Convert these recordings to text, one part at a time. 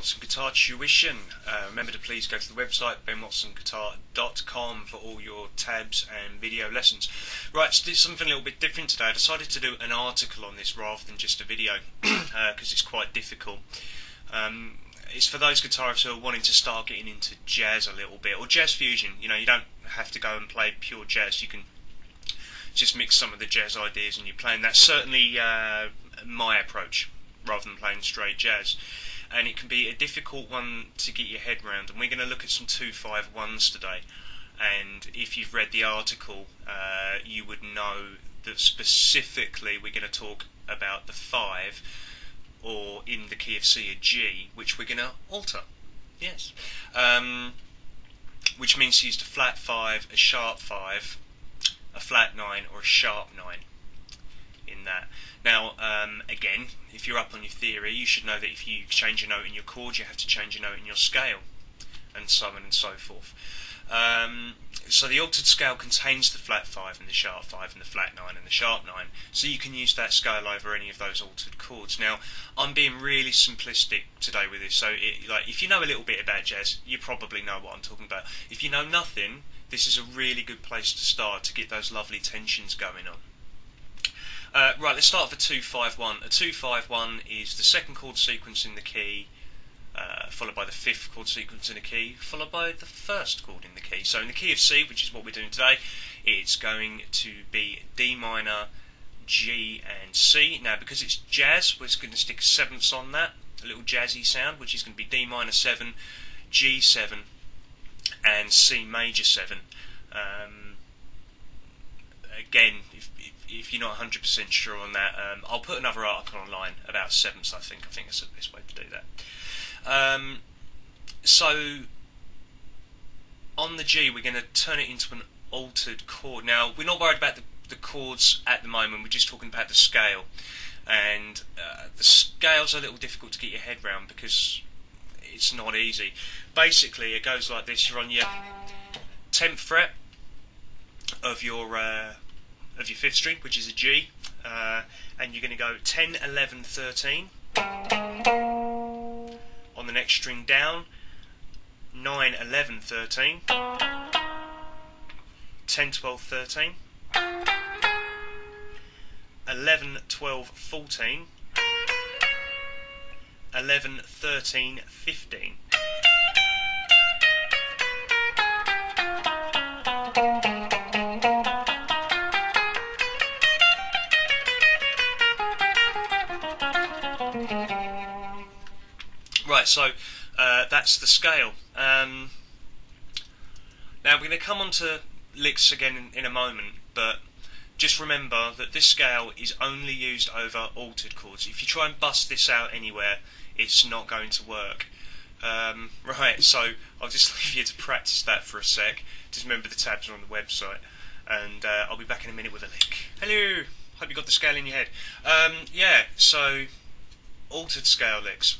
Watson Guitar Tuition. Remember to please go to the website benwatsonguitar.com for all your tabs and video lessons. Right, to do something a little bit different today, I decided to do an article on this rather than just a video because it's quite difficult. It's for those guitarists who are wanting to start getting into jazz a little bit, or jazz fusion. You know, you don't have to go and play pure jazz, you can just mix some of the jazz ideas and you're playing. That's certainly my approach, rather than playing straight jazz. And it can be a difficult one to get your head around, and we're going to look at some 2-5-1s today. And if you've read the article, you would know that specifically we're going to talk about the 5, or in the key of C, a G, which we're going to alter. Yes. Which means to use a flat 5, a sharp 5, a flat 9, or a sharp 9 in that. Now, again, if you're up on your theory, you should know that if you change a note in your chord, you have to change a note in your scale, and so on and so forth. So the altered scale contains the flat 5 and the sharp 5 and the flat 9 and the sharp 9, so you can use that scale over any of those altered chords. Now, I'm being really simplistic today with this, so like if you know a little bit about jazz, you probably know what I'm talking about. If you know nothing, this is a really good place to start to get those lovely tensions going on. Right, let's start with a 2-5-1. A 2-5-1 is the second chord sequence in the key, followed by the 5th chord sequence in the key, followed by the 1st chord in the key. So in the key of C, which is what we're doing today, it's going to be D minor, G and C. Now because it's jazz, we're going to stick 7ths on that, a little jazzy sound, which is going to be D minor 7, G 7 and C major 7. Again, if you're not 100% sure on that, I'll put another article online about 7ths. I think that's the best way to do that. So on the G, we're going to turn it into an altered chord. Now we're not worried about the chords at the moment. We're just talking about the scale, and the scale's a little difficult to get your head around because it's not easy. Basically, it goes like this: you're on your 10th fret of your 5th string, which is a G, and you're going to go 10, 11, 13 on the next string down, 9, 11, 13, 10, 12, 13, 11, 12, 14, 11, 13, 15. Right, so that's the scale. Now we're going to come on to licks again in a moment, but just remember that this scale is only used over altered chords. If you try and bust this out anywhere, it's not going to work. Right, so I'll just leave you to practice that for a sec. Just remember the tabs are on the website, and I'll be back in a minute with a lick. Hello! Hope you got the scale in your head. Yeah, so altered scale licks.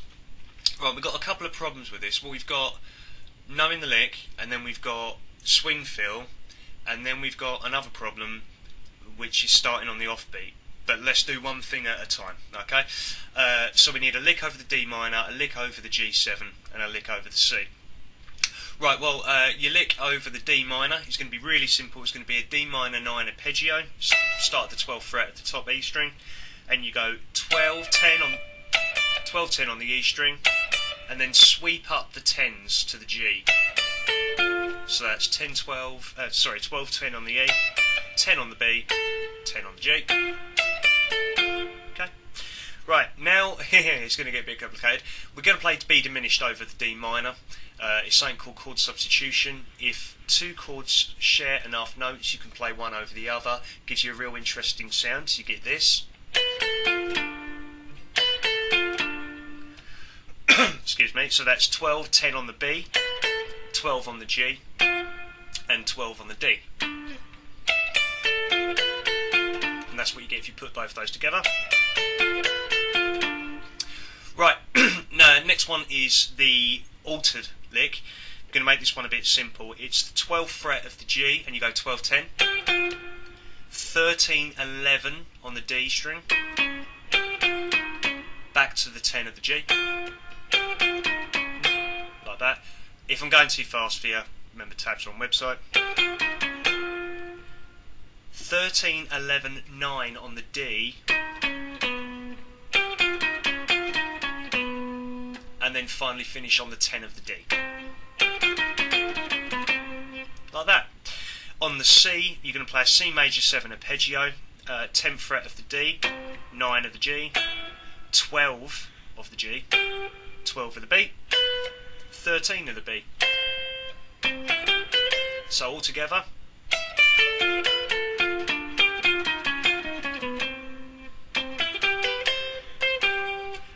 Right, we've got a couple of problems with this. Well, we've got knowing the lick, and then we've got swing feel, and then we've got another problem, which is starting on the offbeat. But let's do one thing at a time, okay? So we need a lick over the D minor, a lick over the G7, and a lick over the C. Right, well, your lick over the D minor is going to be really simple. It's going to be a D minor 9 arpeggio, start at the 12th fret at the top E string, and you go 12, 10 on the E string, and then sweep up the 10s to the G. So that's 10, 12, 12, 10 on the E, 10 on the B, 10 on the G. Okay. Right, now it's going to get a bit complicated. We're going to play B diminished over the D minor. It's something called chord substitution. If two chords share enough notes, you can play one over the other. Gives you a real interesting sound. So you get this. Excuse me, so that's 12, 10 on the B, 12 on the G, and 12 on the D. And that's what you get if you put both of those together. Right, now next one is the altered lick. I'm going to make this one a bit simple. It's the 12th fret of the G, and you go 12, 10, 13, 11 on the D string, back to the 10 of the G, If I'm going too fast for you, remember tabs are on website. 13, 11, 9 on the D, and then finally finish on the 10 of the D. Like that. On the C, you're going to play a C major 7 arpeggio, 10th fret of the D, 9 of the G, 12 of the G, 12 of the B, 13 of the B. So all together.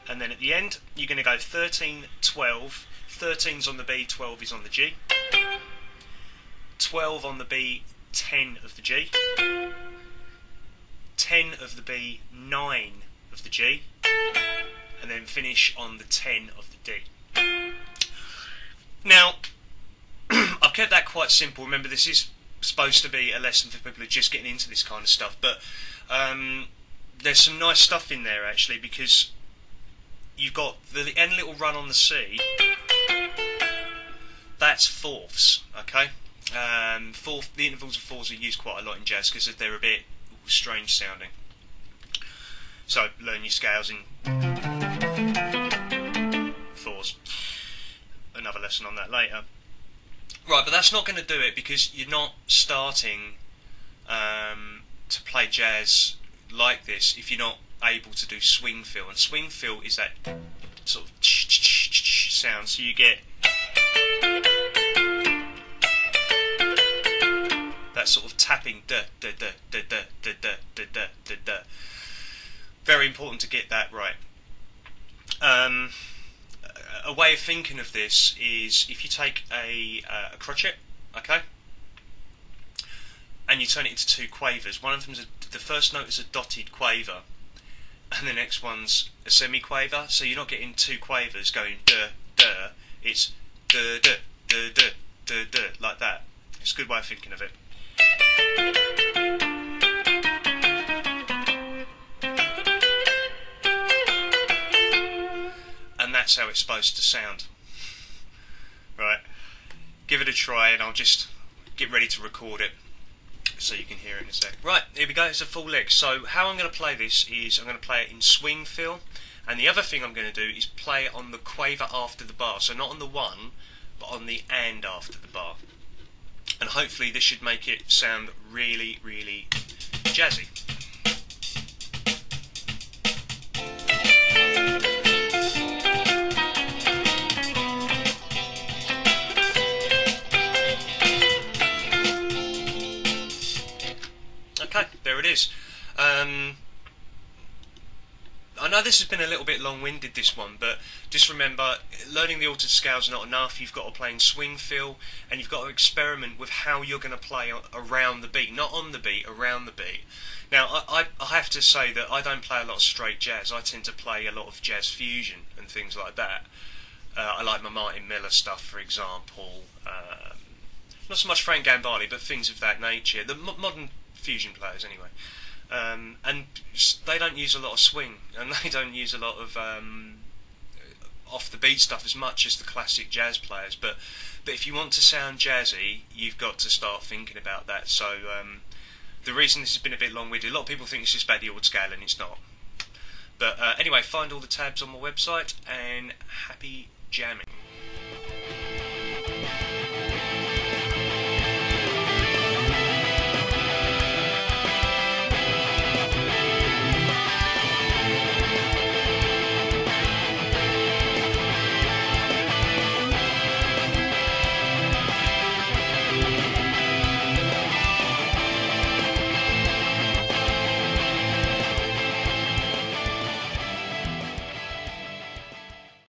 And then at the end, you're going to go 13, 12, 13's on the B, 12 is on the G, 12 on the B, 10 of the G, 10 of the B, 9 of the G, and then finish on the 10 of the D. Now, I've kept that quite simple. Remember, this is supposed to be a lesson for people who are just getting into this kind of stuff, but there's some nice stuff in there actually, because you've got the end little run on the C, that's fourths, okay? The intervals of fours are used quite a lot in jazz because they're a bit strange sounding. So learn your scales in fours. Another lesson on that later. Right, but that's not going to do it, because you're not starting to play jazz like this if you're not able to do swing fill, and swing fill is that sort of sound, so you get that sort of tapping da da da da da da da da da da da. Very important to get that right. A way of thinking of this is if you take a crotchet, okay, and you turn it into two quavers. One of them's the first note is a dotted quaver, and the next one's a semi-quaver, so you're not getting two quavers going duh, duh, it's duh, duh, duh, duh, duh, duh, like that. It's a good way of thinking of it. And that's how it's supposed to sound. Right, give it a try, and I'll just get ready to record it so you can hear it in a sec. Right, here we go, it's a full lick. So how I'm going to play this is I'm going to play it in swing fill, and the other thing I'm going to do is play it on the quaver after the bar, so not on the one, but on the and after the bar. And hopefully this should make it sound really, really jazzy. Okay, there it is. I know this has been a little bit long-winded, this one, but just remember, learning the altered scales is not enough. You've got to play in swing fill, and you've got to experiment with how you're going to play around the beat, not on the beat, around the beat. Now, I have to say that I don't play a lot of straight jazz. I tend to play a lot of jazz fusion and things like that. I like my Martin Miller stuff, for example. Not so much Frank Gambale, but things of that nature. The modern fusion players, anyway. And they don't use a lot of swing, and they don't use a lot of off the beat stuff as much as the classic jazz players. But if you want to sound jazzy, you've got to start thinking about that. So the reason this has been a bit long-winded, a lot of people think it's just about the old scale, and it's not. But anyway, find all the tabs on my website, and happy jamming.